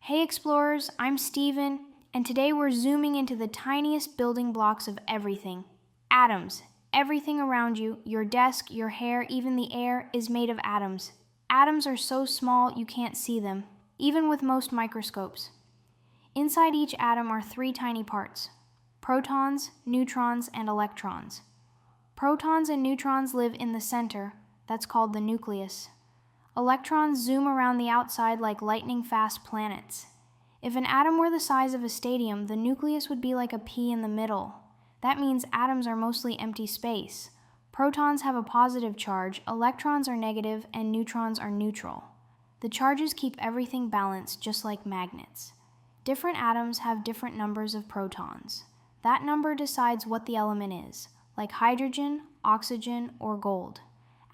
Hey explorers, I'm Steven, and today we're zooming into the tiniest building blocks of everything. Atoms. Everything around you, your desk, your hair, even the air, is made of atoms. Atoms are so small you can't see them, even with most microscopes. Inside each atom are three tiny parts: protons, neutrons, and electrons. Protons and neutrons live in the center, that's called the nucleus. Electrons zoom around the outside like lightning-fast planets. If an atom were the size of a stadium, the nucleus would be like a pea in the middle. That means atoms are mostly empty space. Protons have a positive charge, electrons are negative, and neutrons are neutral. The charges keep everything balanced, just like magnets. Different atoms have different numbers of protons. That number decides what the element is, like hydrogen, oxygen, or gold.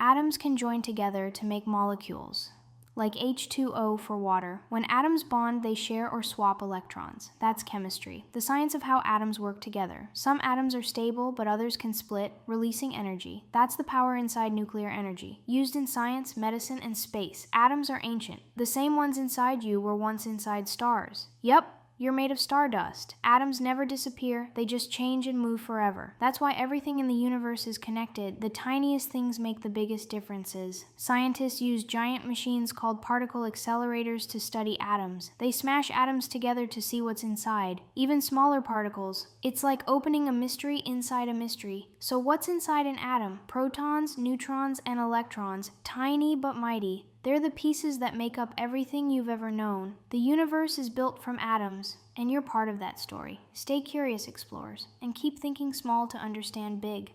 Atoms can join together to make molecules, like H2O for water. When atoms bond, they share or swap electrons. That's chemistry, the science of how atoms work together. Some atoms are stable, but others can split, releasing energy. That's the power inside nuclear energy, used in science, medicine, and space. Atoms are ancient. The same ones inside you were once inside stars. Yep. You're made of stardust. Atoms never disappear, they just change and move forever. That's why everything in the universe is connected. The tiniest things make the biggest differences. Scientists use giant machines called particle accelerators to study atoms. They smash atoms together to see what's inside, even smaller particles. It's like opening a mystery inside a mystery. So what's inside an atom? Protons, neutrons, and electrons, tiny but mighty. They're the pieces that make up everything you've ever known. The universe is built from atoms, and you're part of that story. Stay curious, explorers, and keep thinking small to understand big.